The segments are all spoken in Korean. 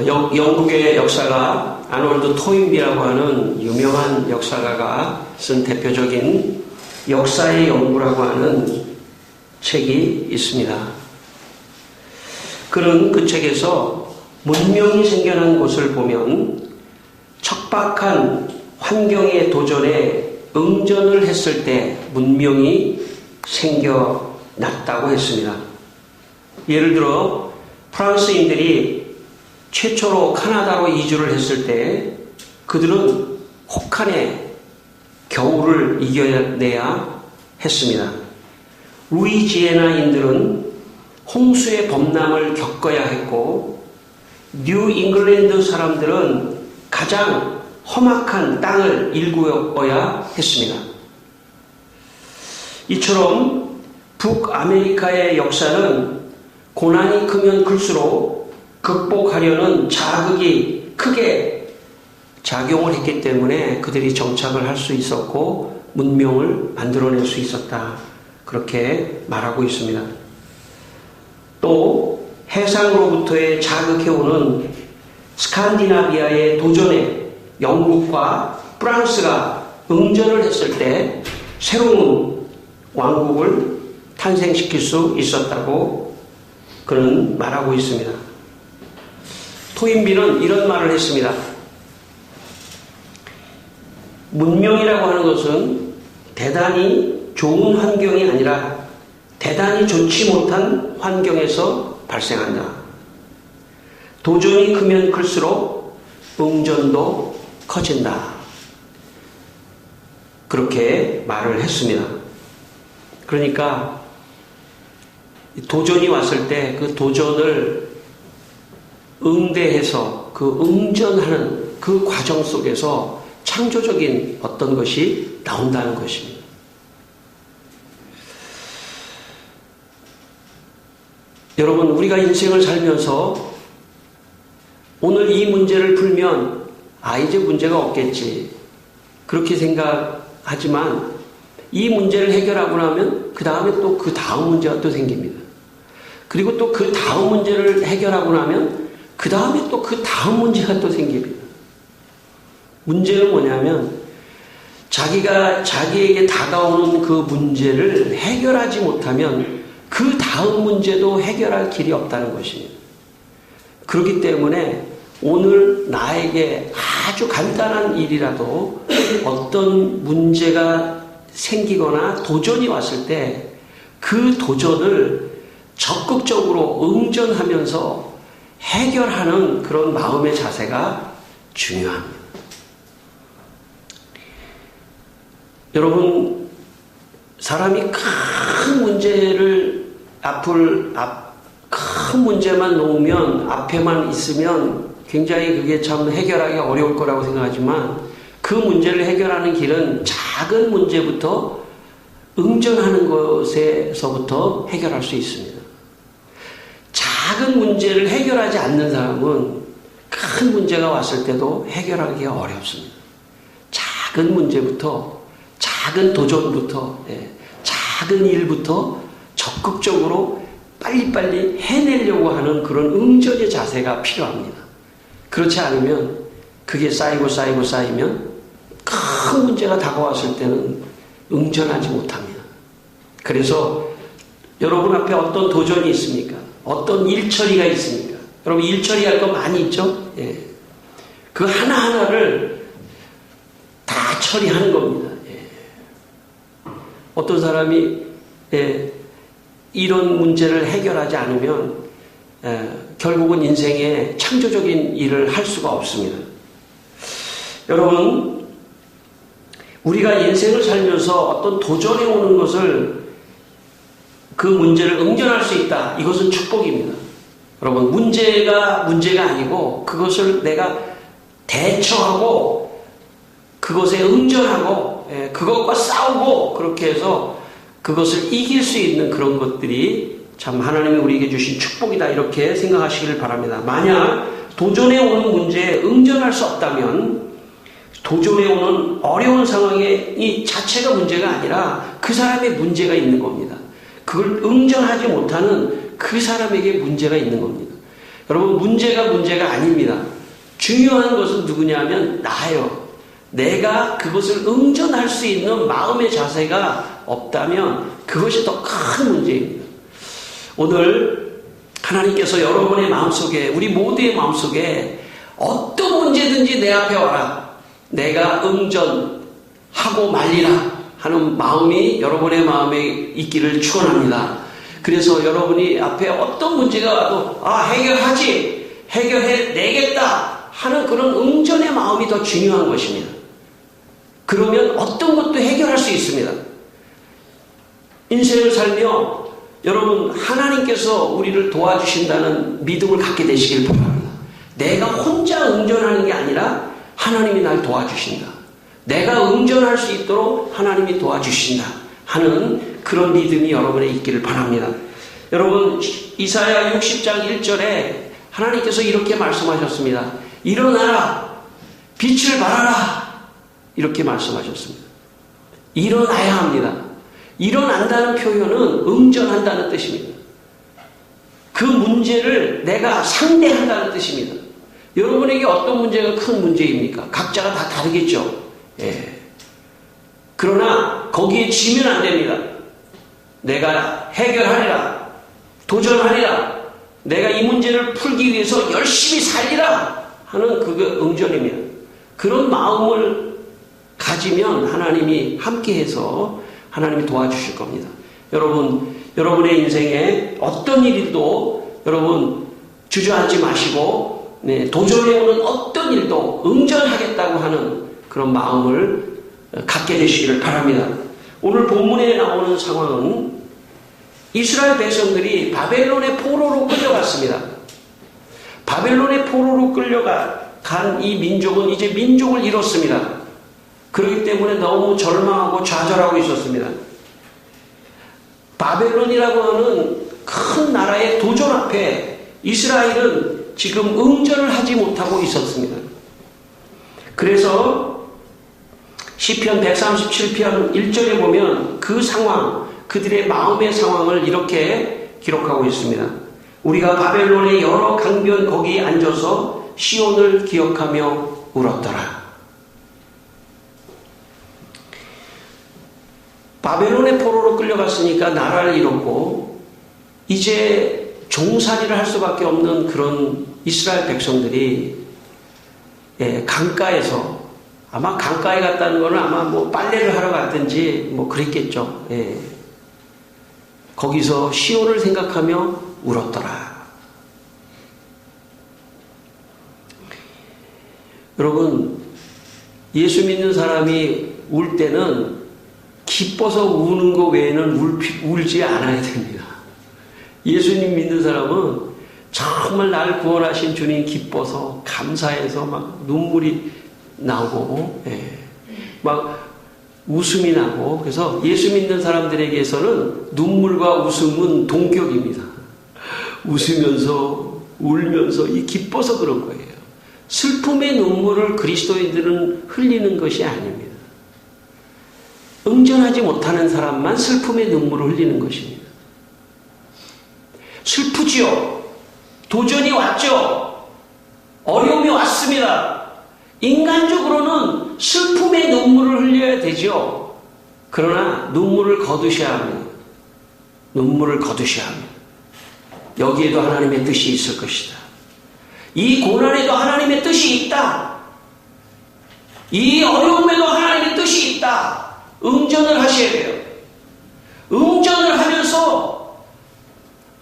영국의 역사가 아놀드 토인비라고 하는 유명한 역사가가 쓴 대표적인 역사의 연구라고 하는 책이 있습니다. 그는 그 책에서 문명이 생겨난 곳을 보면 척박한 환경의 도전에 응전을 했을 때 문명이 생겨났다고 했습니다. 예를 들어 프랑스인들이 최초로 카나다로 이주를 했을 때 그들은 혹한의 겨울을 이겨내야 했습니다. 루이지애나인들은 홍수의 범람을 겪어야 했고 뉴 잉글랜드 사람들은 가장 험악한 땅을 일구어야 했습니다. 이처럼 북아메리카의 역사는 고난이 크면 클수록 극복하려는 자극이 크게 작용을 했기 때문에 그들이 정착을 할 수 있었고 문명을 만들어낼 수 있었다. 그렇게 말하고 있습니다. 또 해상으로부터의 자극해오는 스칸디나비아의 도전에 영국과 프랑스가 응전을 했을 때 새로운 왕국을 탄생시킬 수 있었다고 그는 말하고 있습니다. 토인비는 이런 말을 했습니다. 문명이라고 하는 것은 대단히 좋은 환경이 아니라 대단히 좋지 못한 환경에서 발생한다. 도전이 크면 클수록 응전도 커진다. 그렇게 말을 했습니다. 그러니까 도전이 왔을 때 그 도전을 응대해서 그 응전하는 그 과정 속에서 창조적인 어떤 것이 나온다는 것입니다. 여러분, 우리가 인생을 살면서 오늘 이 문제를 풀면 이제 문제가 없겠지 그렇게 생각하지만 이 문제를 해결하고 나면 그 다음에 또 그 다음 문제가 또 생깁니다. 그리고 또 그 다음 문제를 해결하고 나면 그 다음에 또 그 다음 문제가 또 생깁니다. 문제는 뭐냐면 자기가 자기에게 다가오는 그 문제를 해결하지 못하면 그 다음 문제도 해결할 길이 없다는 것입니다. 그렇기 때문에 오늘 나에게 아주 간단한 일이라도 어떤 문제가 생기거나 도전이 왔을 때 그 도전을 적극적으로 응전하면서 해결하는 그런 마음의 자세가 중요합니다. 여러분, 사람이 큰 문제를 큰 문제만 놓으면 앞에만 있으면 굉장히 그게 참 해결하기 어려울 거라고 생각하지만 그 문제를 해결하는 길은 작은 문제부터 응전하는 것에서부터 해결할 수 있습니다. 작은 문제를 해결하지 않는 사람은 큰 문제가 왔을 때도 해결하기가 어렵습니다. 작은 문제부터, 작은 도전부터, 작은 일부터 적극적으로 빨리빨리 해내려고 하는 그런 응전의 자세가 필요합니다. 그렇지 않으면 그게 쌓이면 큰 문제가 다가왔을 때는 응전하지 못합니다. 그래서 여러분 앞에 어떤 도전이 있습니까? 어떤 일처리가 있습니까? 여러분 일처리할 거 많이 있죠? 그 하나하나를 다 처리하는 겁니다. 어떤 사람이 이런 문제를 해결하지 않으면 결국은 인생에 창조적인 일을 할 수가 없습니다. 여러분, 우리가 인생을 살면서 어떤 도전에 오는 것을 그 문제를 응전할 수 있다. 이것은 축복입니다. 여러분, 문제가 아니고 그것을 내가 대처하고 그것에 응전하고 그것과 싸우고 그렇게 해서 그것을 이길 수 있는 그런 것들이 참 하나님이 우리에게 주신 축복이다. 이렇게 생각하시기를 바랍니다. 만약 도전에 오는 문제에 응전할 수 없다면 도전에 오는 어려운 상황에 이 자체가 문제가 아니라 그 사람의 문제가 있는 겁니다. 그걸 응전하지 못하는 그 사람에게 문제가 있는 겁니다. 여러분, 문제가 아닙니다. 중요한 것은 누구냐면 나예요. 내가 그것을 응전할 수 있는 마음의 자세가 없다면 그것이 더 큰 문제입니다. 오늘 하나님께서 여러분의 마음속에, 우리 모두의 마음속에 어떤 문제든지 내 앞에 와라, 내가 응전하고 말리라 하는 마음이 여러분의 마음에 있기를 축원합니다. 그래서 여러분이 앞에 어떤 문제가 와도 해결하지, 해결해내겠다 하는 그런 응전의 마음이 더 중요한 것입니다. 그러면 어떤 것도 해결할 수 있습니다. 인생을 살며 여러분, 하나님께서 우리를 도와주신다는 믿음을 갖게 되시길 바랍니다. 내가 혼자 응전하는 게 아니라 하나님이 날 도와주신다. 내가 응전할 수 있도록 하나님이 도와주신다 하는 그런 믿음이 여러분에 있기를 바랍니다. 여러분, 이사야 60장 1절에 하나님께서 이렇게 말씀하셨습니다. 일어나라, 빛을 발하라, 이렇게 말씀하셨습니다. 일어나야 합니다. 일어난다는 표현은 응전한다는 뜻입니다. 그 문제를 내가 상대한다는 뜻입니다. 여러분에게 어떤 문제가 큰 문제입니까? 각자가 다 다르겠죠. 예. 그러나 거기에 지면 안 됩니다. 내가 해결하리라, 도전하리라, 내가 이 문제를 풀기 위해서 열심히 살리라 하는 그게 응전입니다. 그런 마음을 가지면 하나님이 함께해서 하나님이 도와주실 겁니다. 여러분, 여러분의 인생에 어떤 일도 여러분 주저앉지 마시고 도전해오는 어떤 일도 응전하겠다고 하는 그런 마음을 갖게 되시기를 바랍니다. 오늘 본문에 나오는 상황은 이스라엘 백성들이 바벨론의 포로로 끌려갔습니다. 바벨론의 포로로 끌려간 이 민족은 이제 민족을 잃었습니다. 그렇기 때문에 너무 절망하고 좌절하고 있었습니다. 바벨론이라고 하는 큰 나라의 도전 앞에 이스라엘은 지금 응전을 하지 못하고 있었습니다. 그래서 시편 137편 1절에 보면 그 상황, 그들의 마음의 상황을 이렇게 기록하고 있습니다. 우리가 바벨론의 여러 강변 거기에 앉아서 시온을 기억하며 울었더라. 바벨론의 포로로 끌려갔으니까 나라를 잃었고 이제 종살이를 할 수밖에 없는 그런 이스라엘 백성들이 강가에서, 아마 강가에 갔다는 거는 아마 뭐 빨래를 하러 갔든지 뭐 그랬겠죠. 거기서 시온을 생각하며 울었더라. 여러분, 예수 믿는 사람이 울 때는 기뻐서 우는 거 외에는 울지 않아야 됩니다. 예수님 믿는 사람은 정말 나를 구원하신 주님 기뻐서 감사해서 막 눈물이 나오고 막 웃음이 나고, 그래서 예수 믿는 사람들에게서는 눈물과 웃음은 동격입니다. 웃으면서 울면서 기뻐서 그런 거예요. 슬픔의 눈물을 그리스도인들은 흘리는 것이 아닙니다. 응전하지 못하는 사람만 슬픔의 눈물을 흘리는 것입니다. 슬프지요. 도전이 왔죠. 어려움이 왔습니다. 인간적으로는 슬픔의 눈물을 흘려야 되죠. 그러나 눈물을 거두셔야 합니다. 눈물을 거두셔야 합니다. 여기에도 하나님의 뜻이 있을 것이다. 이 고난에도 하나님의 뜻이 있다. 이 어려움에도 하나님의 뜻이 있다. 응전을 하셔야 돼요. 응전을 하면서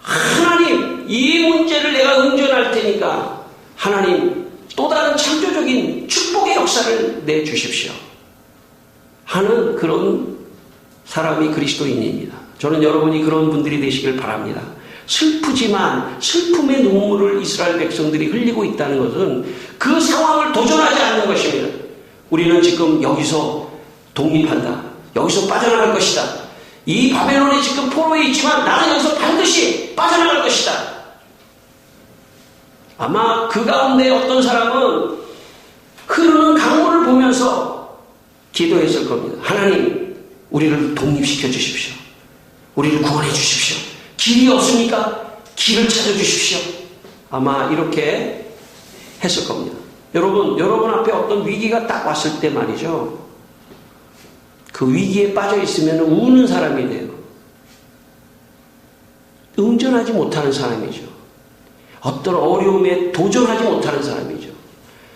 하나님, 이 문제를 내가 응전할 테니까 하나님 또 다른 창조적인 축복의 역사를 내주십시오 하는 그런 사람이 그리스도인입니다. 저는 여러분이 그런 분들이 되시길 바랍니다. 슬프지만 슬픔의 눈물을 이스라엘 백성들이 흘리고 있다는 것은 그 상황을 도전하지 않는 것입니다. 우리는 지금 여기서 독립한다. 여기서 빠져나갈 것이다. 이 바벨론에 지금 포로에 있지만 나는 여기서 반드시 빠져나갈 것이다. 아마 그 가운데 어떤 사람은 흐르는 강물을 보면서 기도했을 겁니다. 하나님, 우리를 독립시켜 주십시오. 우리를 구원해 주십시오. 길이 없습니까? 길을 찾아 주십시오. 아마 이렇게 했을 겁니다. 여러분 앞에 어떤 위기가 딱 왔을 때 말이죠. 그 위기에 빠져 있으면 우는 사람이 돼요. 응전하지 못하는 사람이죠. 어떤 어려움에 도전하지 못하는 사람이죠.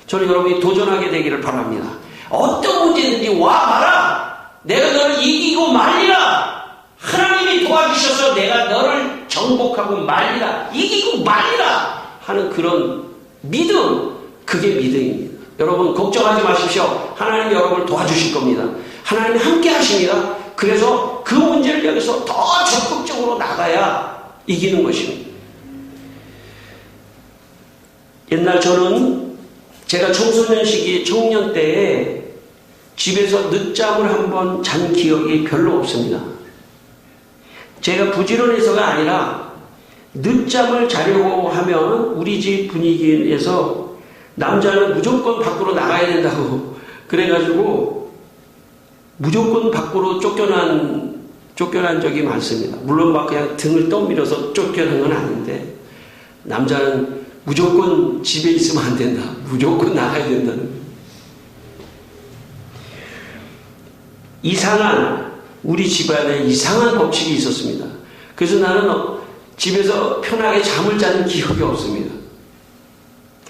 저는 여러분이 도전하게 되기를 바랍니다. 어떤 문제든지 와봐라. 내가 너를 이기고 말리라. 하나님이 도와주셔서 내가 너를 정복하고 말리라. 이기고 말리라 하는 그런 믿음, 그게 믿음입니다. 여러분 걱정하지 마십시오. 하나님이 여러분을 도와주실 겁니다. 하나님이 함께 하십니다. 그래서 그 문제를 여기서 더 적극적으로 나가야 이기는 것입니다. 옛날 저는 제가 청소년 시기 청년 때에 집에서 늦잠을 한번 잔 기억이 별로 없습니다. 제가 부지런해서가 아니라 늦잠을 자려고 하면 우리 집 분위기에서 남자는 무조건 밖으로 나가야 된다고 그래가지고 무조건 밖으로 쫓겨난 적이 많습니다. 물론 막 그냥 등을 떠밀어서 쫓겨난 건 아닌데 남자는 무조건 집에 있으면 안 된다. 무조건 나가야 된다는 거예요. 우리 집안에 이상한 법칙이 있었습니다. 그래서 나는 집에서 편하게 잠을 자는 기억이 없습니다.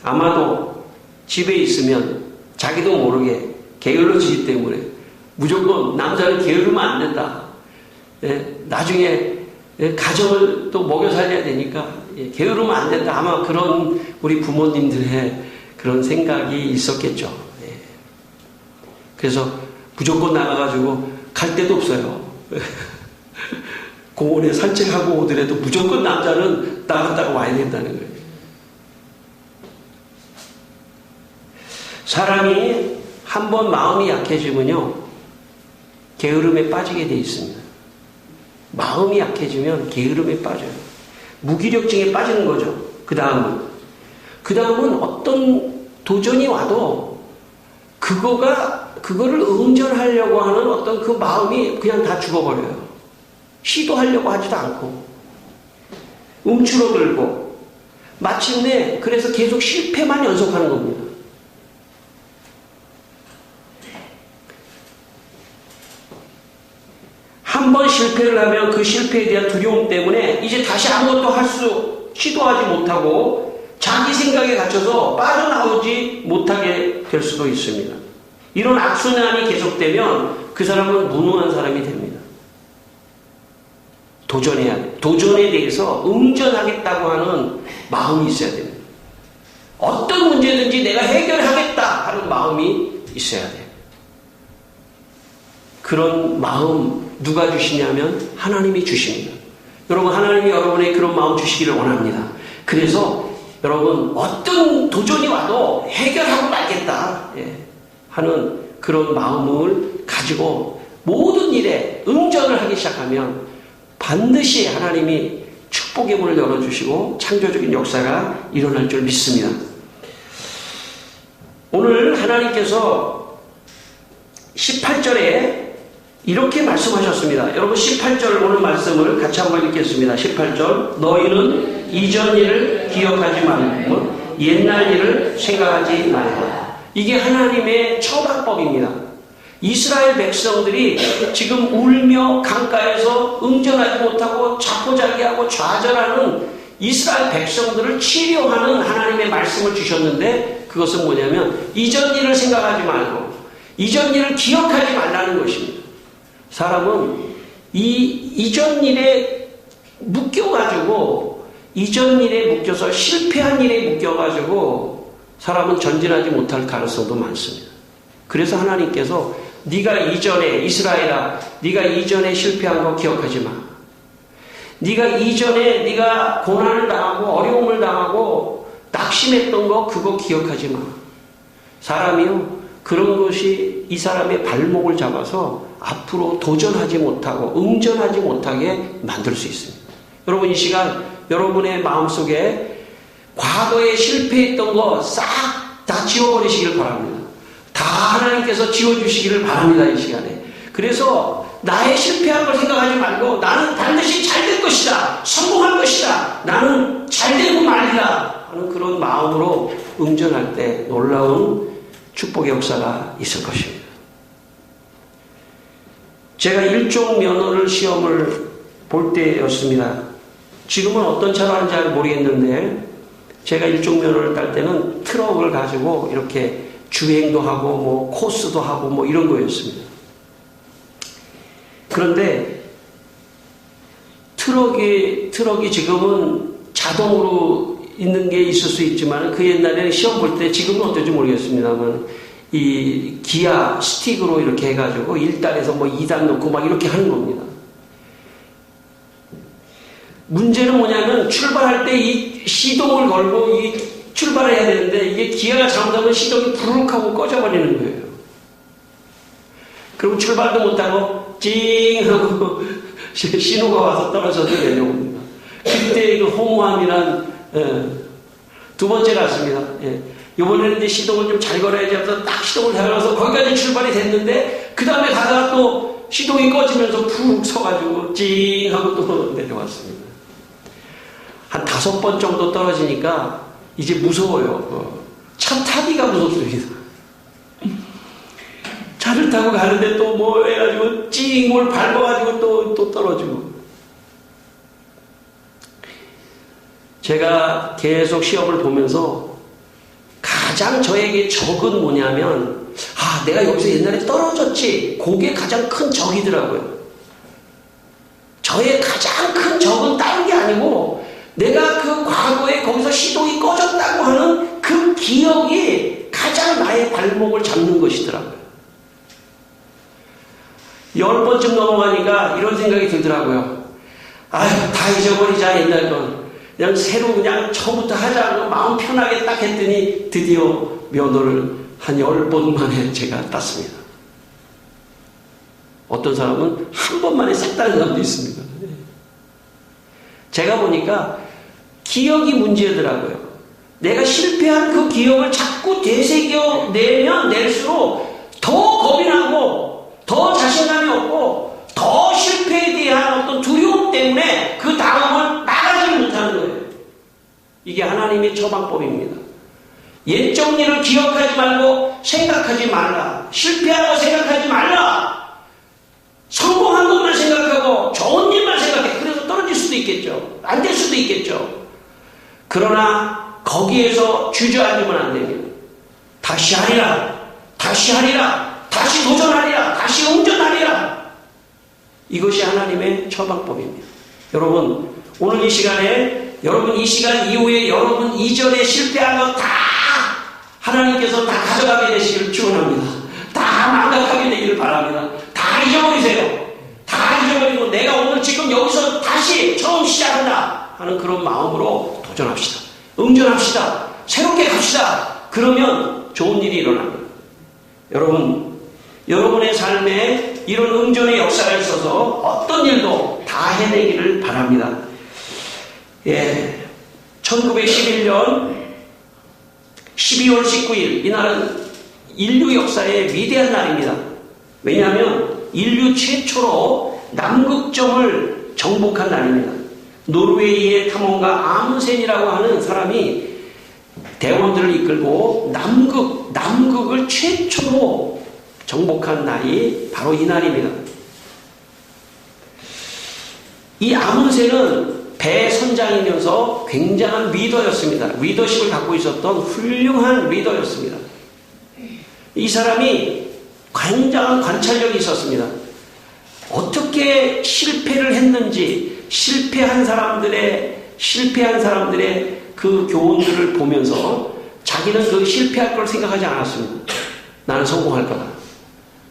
아마도 집에 있으면 자기도 모르게 게을러지기 때문에 무조건 남자는 게으르면 안 된다. 나중에 가정을 또 먹여 살려야 되니까 게으르면 안 된다. 아마 그런 우리 부모님들의 그런 생각이 있었겠죠. 그래서 무조건 나가가지고 갈 데도 없어요. 공원에 산책하고 오더라도 무조건 남자는 나갔다가 와야 된다는 거예요. 사람이 한번 마음이 약해지면요, 게으름에 빠지게 돼 있습니다. 마음이 약해지면 게으름에 빠져요. 무기력증에 빠지는 거죠. 그 다음은 어떤 도전이 와도 그거를 응전하려고 하는 어떤 그 마음이 그냥 다 죽어버려요. 시도하려고 하지도 않고 움츠러들고 마침내 그래서 계속 실패만 연속하는 겁니다. 한 번 실패를 하면 그 실패에 대한 두려움 때문에 이제 다시 아무것도 시도하지 못하고 자기 생각에 갇혀서 빠져나오지 못하게 될 수도 있습니다. 이런 악순환이 계속되면 그 사람은 무능한 사람이 됩니다. 도전해야 돼요. 도전에 대해서 응전하겠다고 하는 마음이 있어야 됩니다. 어떤 문제든지 내가 해결하겠다 하는 마음이 있어야 돼요. 그런 마음 누가 주시냐면 하나님이 주십니다. 여러분, 하나님이 여러분의 그런 마음 주시기를 원합니다. 그래서 여러분, 어떤 도전이 와도 해결하고 말겠다 하는 그런 마음을 가지고 모든 일에 응전을 하기 시작하면 반드시 하나님이 축복의 문을 열어주시고 창조적인 역사가 일어날 줄 믿습니다. 오늘 하나님께서 18절에 이렇게 말씀하셨습니다. 여러분 18절 오늘 말씀을 같이 한번 읽겠습니다. 18절 너희는 이전 일을 기억하지 말고 옛날 일을 생각하지 말고. 이게 하나님의 처방법입니다. 이스라엘 백성들이 지금 울며 강가에서 응전하지 못하고 자포자기하고 좌절하는 이스라엘 백성들을 치료하는 하나님의 말씀을 주셨는데 그것은 뭐냐면 이전 일을 생각하지 말고 이전 일을 기억하지 말라는 것입니다. 사람은 이전 일에 묶여가지고 이전 일에 묶여서 실패한 일에 묶여가지고 사람은 전진하지 못할 가능성도 많습니다. 그래서 하나님께서 네가 이전에 이스라엘아 네가 이전에 실패한 거 기억하지 마. 네가 이전에 네가 고난을 당하고 어려움을 당하고 낙심했던 거 그거 기억하지 마. 사람이요 그런 것이 이 사람의 발목을 잡아서 앞으로 도전하지 못하고 응전하지 못하게 만들 수 있습니다. 여러분 이 시간 여러분의 마음속에 과거에 실패했던 거 싹 다 지워버리시길 바랍니다. 다 하나님께서 지워주시기를 바랍니다. 이 시간에. 그래서 나의 실패한 걸 생각하지 말고 나는 반드시 잘 될 것이다. 성공할 것이다. 나는 잘 되고 말리라 응전할 때 놀라운 축복의 역사가 있을 것입니다. 제가 일종 면허를 시험을 볼 때였습니다. 지금은 어떤 차로 하는지 잘 모르겠는데 제가 일종 면허를 딸 때는 트럭을 가지고 이렇게 주행도 하고 뭐 코스도 하고 뭐 이런 거였습니다. 그런데 트럭이 지금은 자동으로 있는 게 있을 수 있지만 그 옛날에는 시험 볼 때 지금은 어떨지 모르겠습니다만 이 기아 스틱으로 이렇게 해가지고 1단에서 뭐 2단 넣고 막 이렇게 하는 겁니다. 문제는 뭐냐면 출발할 때 이 시동을 걸고 이 출발을 해야 되는데 이게 기아가 잘못하면 시동이 부르륵 하고 꺼져버리는 거예요. 그리고 출발도 못하고 찡 하고 신호가 와서 떨어져서 내려옵니다. 그때 그 허무함이란 두 번째 같습니다. 이번에는 이제 시동을 좀 잘 걸어야지 하면서 딱 시동을 잘 걸어서 거기까지 출발이 됐는데 그 다음에 가다가 또 시동이 꺼지면서 푹 서가지고 찡 하고 또 내려왔습니다. 한 5번 정도 떨어지니까 이제 무서워요. 차 타기가 무섭습니다. 차를 타고 가는데 또 뭐 해가지고 찡을 밟아가지고 또 떨어지고. 제가 계속 시험을 보면서 가장 저에게 적은 뭐냐면 내가 여기서 옛날에 떨어졌지. 그게 가장 큰 적이더라고요. 저의 가장 큰 적은 다른 게 아니고 내가 그 과거에 거기서 시동이 꺼졌다고 하는 그 기억이 가장 나의 발목을 잡는 것이더라고요. 10번쯤 넘어가니까 이런 생각이 들더라고요. 다 잊어버리자 옛날 건. 그냥 새로 그냥 처음부터 하자고 마음 편하게 딱 했더니 드디어 면허를 한 10번 만에 제가 땄습니다. 어떤 사람은 한 번 만에 싹 따는 사람도 있습니다. 제가 보니까 기억이 문제더라고요. 내가 실패한 그 기억을 자꾸 되새겨내면 낼수록 더 겁이 나고 더 자신감이 없고 더 실패에 대한 어떤 두려움 때문에 그 다음을 나가지 못하는 거예요. 이게 하나님의 처방법입니다. 옛적 일을 기억하지 말고 생각하지 말라. 실패하고 생각하지 말라. 성공한 것만 생각하고 좋은 일만 생각해. 그래서 떨어질 수도 있겠죠. 안 될 수도 있겠죠. 그러나 거기에서 주저앉으면 안 됩니다. 다시 하리라. 다시 하리라. 다시 도전하리라. 다시 응전하리라. 이것이 하나님의 처방법입니다. 여러분, 오늘 이 시간에 여러분 이 시간 이후에 여러분 이전에 실패한 것 다 하나님께서 다 가져가게 되시기를 축원합니다. 다 망각하게 되기를 바랍니다. 다 잊어버리세요. 다 잊어버리고 내가 오늘 지금 여기서 다시 처음 시작한다 하는 그런 마음으로 도전합시다. 응전합시다. 새롭게 갑시다. 그러면 좋은 일이 일어납니다. 여러분의 삶에 이런 응전의 역사가 있어서 어떤 일도 다 해내기를 바랍니다. 1911년 12월 19일 이날은 인류 역사의 위대한 날입니다. 왜냐하면 인류 최초로 남극점을 정복한 날입니다. 노르웨이의 탐험가 아문센이라고 하는 사람이 대원들을 이끌고 남극을 최초로 정복한 날이 바로 이 날입니다. 이 아문센은 배 선장이면서 굉장한 리더였습니다. 리더십을 갖고 있었던 훌륭한 리더였습니다. 이 사람이 굉장한 관찰력이 있었습니다. 어떻게 실패를 했는지 실패한 사람들의 그 교훈들을 보면서 자기는 그 실패할 걸 생각하지 않았습니다. 나는 성공할 거다.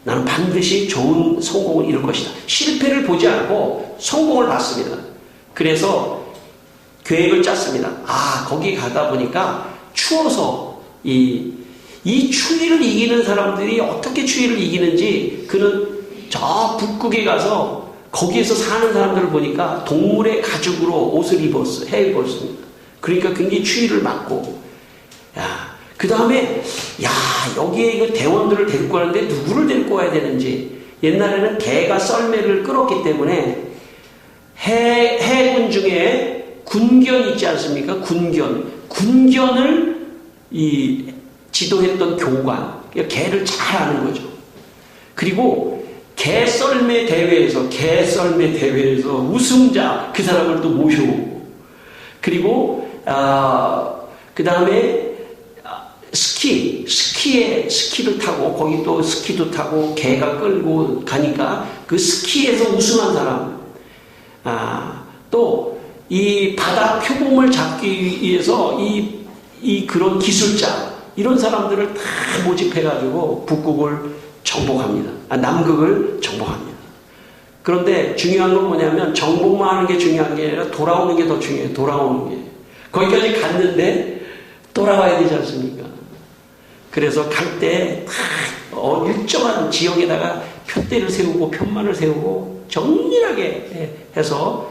나는 반드시 좋은 성공을 이룰 것이다. 실패를 보지 않고 성공을 봤습니다. 그래서 계획을 짰습니다. 거기 가다 보니까 추워서 이 추위를 이기는 사람들이 어떻게 추위를 이기는지 그는 저 북극에 가서 거기에서 사는 사람들을 보니까 동물의 가죽으로 옷을 해 입었습니다. 그러니까 굉장히 추위를 막고 그 다음에 여기에 이거 대원들을 데리고 가는데 누구를 데리고 와야 되는지 옛날에는 개가 썰매를 끌었기 때문에 해군 중에 군견 있지 않습니까? 군견을 이 지도했던 교관, 개를 잘 아는 거죠. 그리고 개 썰매 대회에서 우승자 그 사람을 또 모셔오고, 그리고 그 다음에 스키를 타고, 거기 또 스키도 타고 개가 끌고 가니까 그 스키에서 우승한 사람, 또 이 바다 표범을 잡기 위해서 이 그런 기술자, 이런 사람들을 다 모집해가지고 북극을 정복합니다. 남극을 정복합니다. 그런데 중요한 건 뭐냐면 정복만 하는 게 중요한 게 아니라 돌아오는 게 더 중요해요. 돌아오는 게. 거기까지 갔는데 돌아와야 되지 않습니까? 그래서 갈 때 일정한 지역에다가 표대를 세우고 편만을 세우고 정밀하게 해서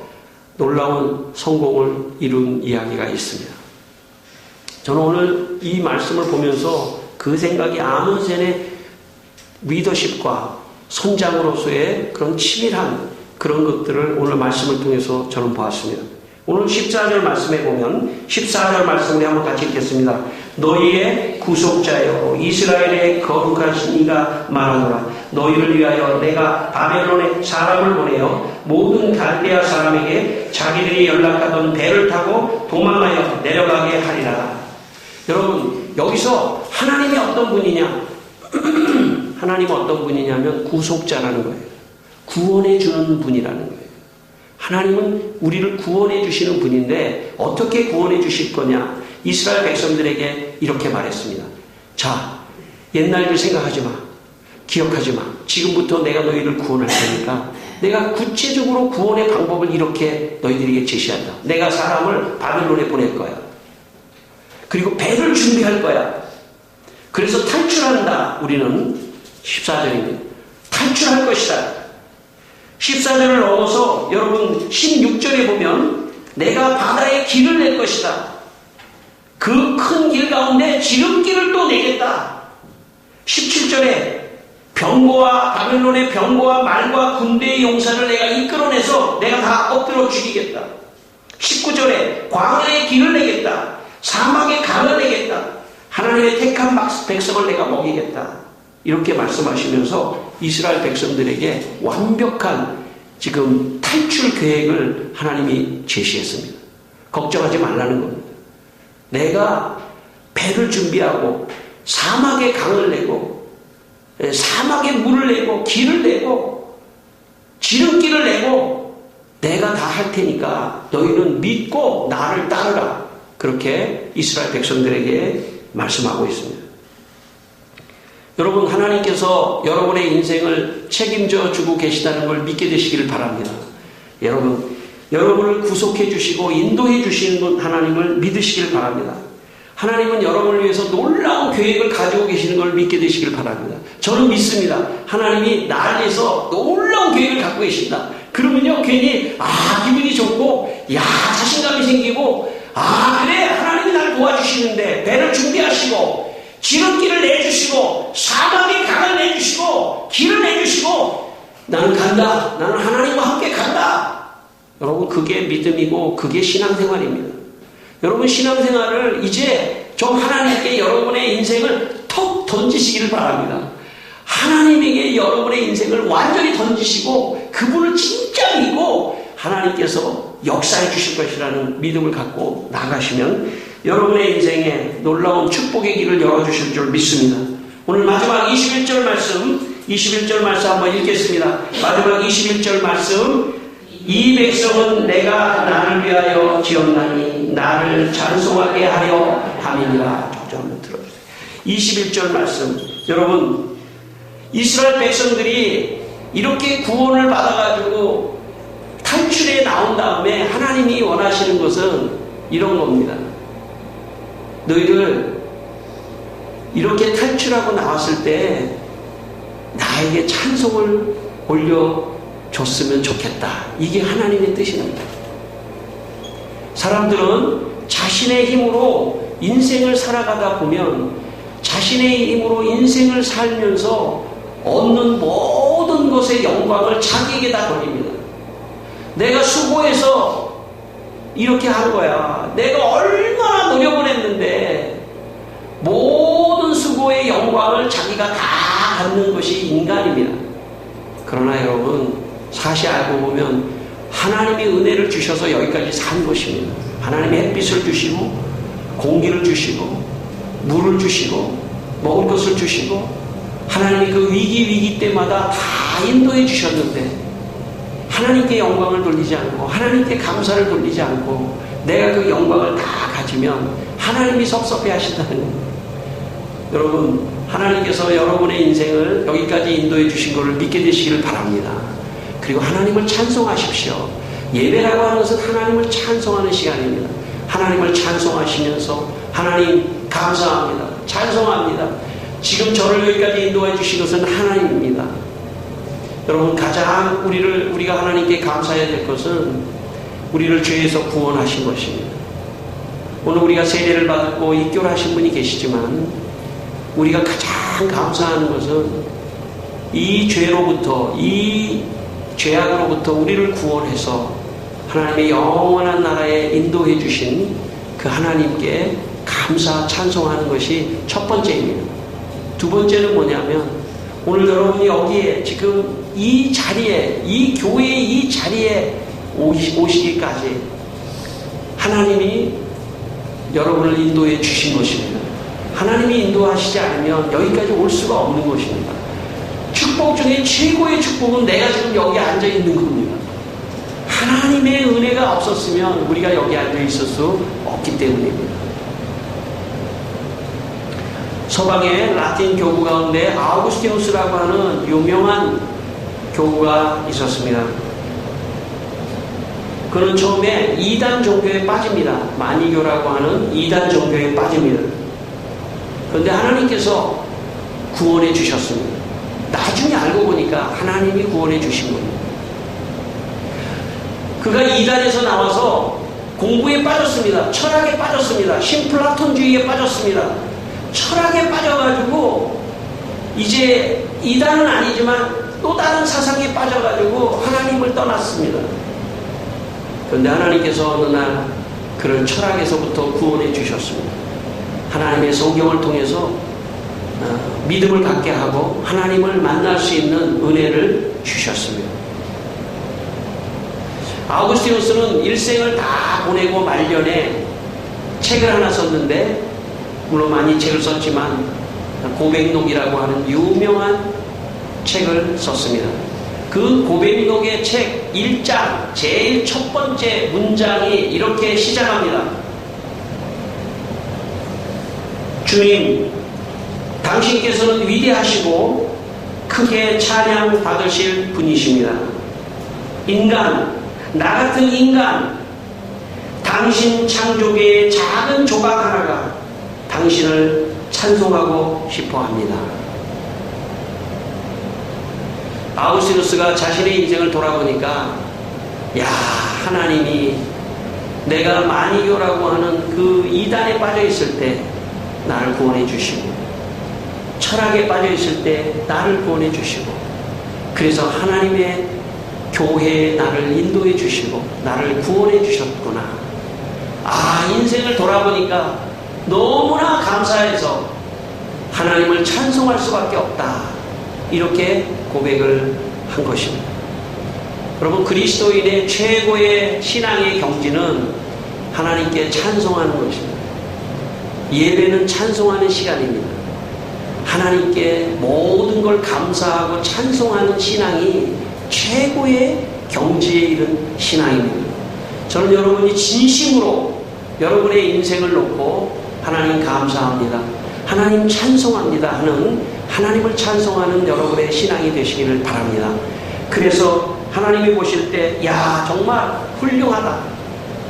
놀라운 성공을 이룬 이야기가 있습니다. 저는 오늘 이 말씀을 보면서 그 생각이 아문센의 리더십과 선장으로서의 그런 치밀한 그런 것들을 오늘 말씀을 통해서 저는 보았습니다. 오늘 14절 말씀에 보면 14절 말씀을 한번 같이 읽겠습니다. 너희의 구속자여 이스라엘의 거룩하신 이가 말하노라. 너희를 위하여 내가 바벨론에 사람을 보내어 모든 갈대아 사람에게 자기들이 연락하던 배를 타고 도망하여 내려가게 하리라. 여러분, 여기서 하나님이 어떤 분이냐? 하나님은 어떤 분이냐면 구속자라는 거예요. 구원해 주는 분이라는 거예요. 하나님은 우리를 구원해 주시는 분인데 어떻게 구원해 주실 거냐? 이스라엘 백성들에게 이렇게 말했습니다. 자, 옛날 일 생각하지 마. 기억하지 마. 지금부터 내가 너희를 구원할 테니까 내가 구체적으로 구원의 방법을 이렇게 너희들에게 제시한다. 내가 사람을 바벨론에 보낼 거야. 그리고 배를 준비할 거야. 그래서 탈출한다. 우리는 14절입니다. 탈출할 것이다. 14절을 넘어서 여러분 16절에 보면 내가 바다에 길을 낼 것이다. 그 큰 길 가운데 지름길을 또 내겠다. 17절에 바벨론의 병거와 말과 군대의 용사를 내가 이끌어내서 내가 다 엎드려 죽이겠다. 19절에 광야의 길을 내겠다. 사막의 강을 내겠다. 하나님의 택한 백성을 내가 먹이겠다. 이렇게 말씀하시면서 이스라엘 백성들에게 완벽한 지금 탈출 계획을 하나님이 제시했습니다. 걱정하지 말라는 겁니다. 내가 배를 준비하고 사막의 강을 내고 사막의 물을 내고 길을 내고 지름길을 내고 내가 다 할 테니까 너희는 믿고 나를 따르라. 그렇게 이스라엘 백성들에게 말씀하고 있습니다. 여러분, 하나님께서 여러분의 인생을 책임져 주고 계시다는 걸 믿게 되시기를 바랍니다. 여러분을 구속해 주시고 인도해 주시는 하나님을 믿으시기를 바랍니다. 하나님은 여러분을 위해서 놀라운 계획을 가지고 계시는 걸 믿게 되시기를 바랍니다. 저는 믿습니다. 하나님이 나를 위해서 놀라운 계획을 갖고 계신다. 그러면요, 괜히 기분이 좋고 자신감이 생기고 그래, 하나님이 나를 도와주시는데 배를 준비하시고 지름길을 내주시고 사막의 강을 내주시고 길을 내주시고 나는 간다. 나는 하나님과 함께 간다. 여러분, 그게 믿음이고 그게 신앙생활입니다. 여러분, 신앙생활을 이제 좀 하나님께 여러분의 인생을 턱 던지시기를 바랍니다. 하나님에게 여러분의 인생을 완전히 던지시고 그분을 진짜 믿고 하나님께서 역사해 주실 것이라는 믿음을 갖고 나가시면 여러분의 인생에 놀라운 축복의 길을 열어주실 줄 믿습니다. 오늘 마지막 21절 말씀 한번 읽겠습니다. 마지막 21절 말씀. 이 백성은 내가 나를 위하여 지었나니 나를 찬송하게 하려 함이니라. 좀 한번 들어주세요. 21절 말씀. 여러분, 이스라엘 백성들이 이렇게 구원을 받아가지고 탈출에 나온 다음에 하나님이 원하시는 것은 이런 겁니다. 너희들 이렇게 탈출하고 나왔을 때 나에게 찬송을 올려줬으면 좋겠다. 이게 하나님의 뜻입니다. 사람들은 자신의 힘으로 인생을 살아가다 보면 자신의 힘으로 인생을 살면서 얻는 모든 것의 영광을 자기에게다 돌립니다. 내가 수고해서 이렇게 한 거야. 내가 얼마나 노력을 했는데 자기가 다 갖는 것이 인간입니다. 그러나 여러분, 사실 알고 보면 하나님이 은혜를 주셔서 여기까지 산 것입니다. 하나님이 햇빛을 주시고 공기를 주시고 물을 주시고 먹을 것을 주시고 하나님이 그 위기 때마다 다 인도해 주셨는데 하나님께 영광을 돌리지 않고 하나님께 감사를 돌리지 않고 내가 그 영광을 다 가지면 하나님이 섭섭해 하신다는 겁니다. 여러분, 하나님께서 여러분의 인생을 여기까지 인도해 주신 것을 믿게 되시기를 바랍니다. 그리고 하나님을 찬송하십시오. 예배라고 하는 것은 하나님을 찬송하는 시간입니다. 하나님을 찬송하시면서 하나님 감사합니다. 찬송합니다. 지금 저를 여기까지 인도해 주신 것은 하나님입니다. 여러분, 가장 우리가 하나님께 감사해야 될 것은 우리를 죄에서 구원하신 것입니다. 오늘 우리가 세례를 받고 입교하신 분이 계시지만 우리가 가장 감사하는 것은 이 죄로부터, 이 죄악으로부터 우리를 구원해서 하나님의 영원한 나라에 인도해 주신 그 하나님께 감사 찬송하는 것이 첫 번째입니다. 두 번째는 뭐냐면 오늘 여러분이 여기에 지금 이 자리에, 이 교회의 이 자리에 오시기까지 하나님이 여러분을 인도해 주신 것입니다. 하나님이 인도하시지 않으면 여기까지 올 수가 없는 것입니다. 축복 중에 최고의 축복은 내가 지금 여기 앉아 있는 겁니다. 하나님의 은혜가 없었으면 우리가 여기 앉아 있을 수 없기 때문입니다. 서방의 라틴 교구 가운데 아우구스티누스라고 하는 유명한 교구가 있었습니다. 그는 처음에 이단 종교에 빠집니다. 마니교라고 하는 이단 종교에 빠집니다. 그런데 하나님께서 구원해 주셨습니다. 나중에 알고 보니까 하나님이 구원해 주신 겁니다. 그가 이단에서 나와서 공부에 빠졌습니다. 철학에 빠졌습니다. 신플라톤주의에 빠졌습니다. 철학에 빠져가지고 이제 이단은 아니지만 또 다른 사상에 빠져가지고 하나님을 떠났습니다. 그런데 하나님께서 어느 날 그런 철학에서부터 구원해 주셨습니다. 하나님의 성경을 통해서 믿음을 갖게 하고 하나님을 만날 수 있는 은혜를 주셨습니다. 아우구스티누스는 일생을 다 보내고 말년에 책을 하나 썼는데, 물론 많이 책을 썼지만 고백록이라고 하는 유명한 책을 썼습니다. 그 고백록의 책 1장 제일 첫 번째 문장이 이렇게 시작합니다. 주님, 당신께서는 위대하시고 크게 찬양 받으실 분이십니다. 인간, 나 같은 인간, 당신 창조계의 작은 조각 하나가 당신을 찬송하고 싶어 합니다. 아우구스티누스가 자신의 인생을 돌아보니까, 야, 하나님이 내가 마니교라고 하는 그 이단에 빠져 있을 때 나를 구원해 주시고, 철학에 빠져 있을 때 나를 구원해 주시고, 그래서 하나님의 교회에 나를 인도해 주시고 나를 구원해 주셨구나. 인생을 돌아보니까 너무나 감사해서 하나님을 찬송할 수밖에 없다. 이렇게 고백을 한 것입니다. 여러분, 그리스도인의 최고의 신앙의 경지는 하나님께 찬송하는 것입니다. 예배는 찬송하는 시간입니다. 하나님께 모든 걸 감사하고 찬송하는 신앙이 최고의 경지에 이른 신앙입니다. 저는 여러분이 진심으로 여러분의 인생을 놓고 하나님 감사합니다, 하나님 찬송합니다 하는, 하나님을 찬송하는 여러분의 신앙이 되시기를 바랍니다. 그래서 하나님이 보실 때, 야, 정말 훌륭하다,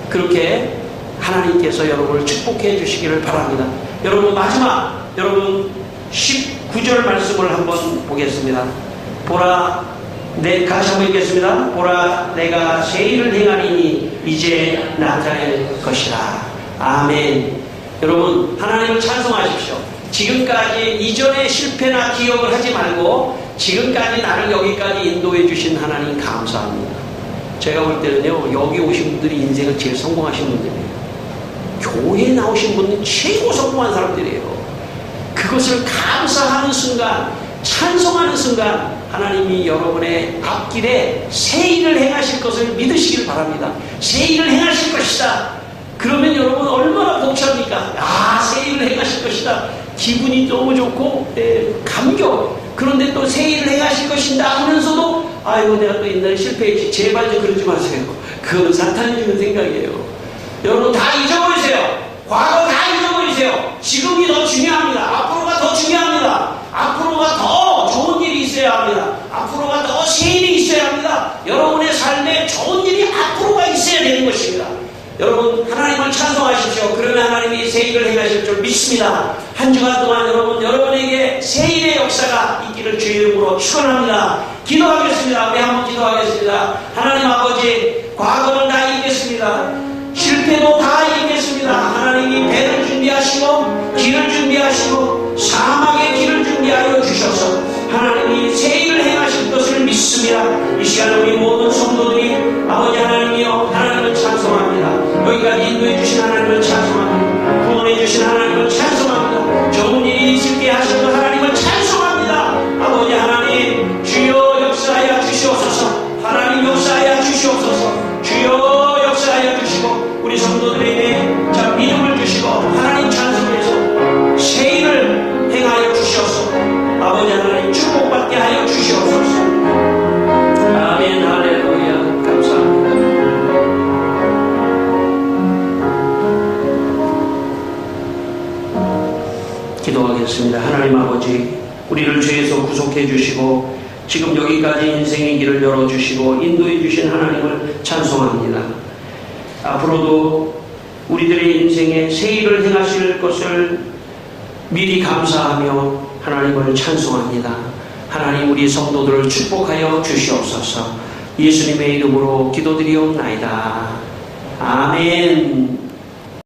그렇게 하나님께서 여러분을 축복해 주시기를 바랍니다. 여러분, 마지막 여러분 19절 말씀을 한번 보겠습니다. 보라, 같이 한번 읽겠습니다. 보라, 내가 새 일을 행하리니 이제 나타낼 것이라. 아멘. 여러분, 하나님을 찬송하십시오. 지금까지 이전의 실패나 기억을 하지 말고 지금까지 나를 여기까지 인도해 주신 하나님 감사합니다. 제가 볼 때는요, 여기 오신 분들이 인생을 제일 성공하신 분들이에요. 교회에 나오신 분은 최고 성공한 사람들이에요. 그 그것을 감사하는 순간, 찬송하는 순간 하나님이 여러분의 앞길에 새 일을 행하실 것을 믿으시길 바랍니다. 새 일을 행하실 것이다. 그러면 여러분 얼마나 벅찹니까? 새 일을 행하실 것이다. 기분이 너무 좋고 감격. 그런데 또 새 일을 행하실 것인다 하면서도 아이고 내가 또 옛날에 실패했지. 제발 좀 그러지 마세요. 그건 사탄이 주는 생각이에요. 여러분 다 잊어버리세요. 과거 다 잊어버리세요. 지금이 더 중요합니다. 앞으로가 더 중요합니다. 앞으로가 더 좋은 일이 있어야 합니다. 앞으로가 더 새 일이 있어야 합니다. 여러분의 삶에 좋은 일이 앞으로가 있어야 되는 것입니다. 여러분 하나님을 찬송하십시오. 그러면 하나님이 새 일을 행하실 줄 믿습니다. 한 주간 동안 여러분에게 새 일의 역사가 있기를 주의 이름으로 축원합니다. 기도하겠습니다. 우리 한번 기도하겠습니다. 하나님 아버지, 과거는 다 잊겠습니다. 실패도 다 잊겠습니다. 하나님이 배를 준비하시고 길을 준비하시고 사막의 길을 준비하여 주셔서 하나님이 새 일을 행하실 것을 믿습니다. 이 시간 우리 모든 성도들이 아버지 하나님이여 하나님을 찬송합니다. 여기까지 인도해 주신 하나님을 찬송합니다. 구원해 주신 하나님을 찬송합니다. 좋은 일이 있을게 하시는 하나님을 찬송합니다. 아버지 하나님, 주여 역사하여 주시옵소서. 하나님 역사하여 주시옵소서. 주여 역사하여 주시고 우리 성도들에게 참 믿음을 주시고 하나님 찬송해서 새 일을 행하여 주시옵소서. 아버지 하나님 축복받게 하여 주시옵소서. 아멘. 할렐루야. 감사합니다. 기도하겠습니다. 하나님 아버지, 우리를 죄에서 구속해 주시고 지금 여기까지 인생의 길을 열어주시고 인도해 주신 하나님을 찬송합니다. 앞으로도 우리들의 인생에 새 일을 행하실 것을 미리 감사하며 하나님을 찬송합니다. 하나님 우리 성도들을 축복하여 주시옵소서. 예수님의 이름으로 기도드리옵나이다. 아멘.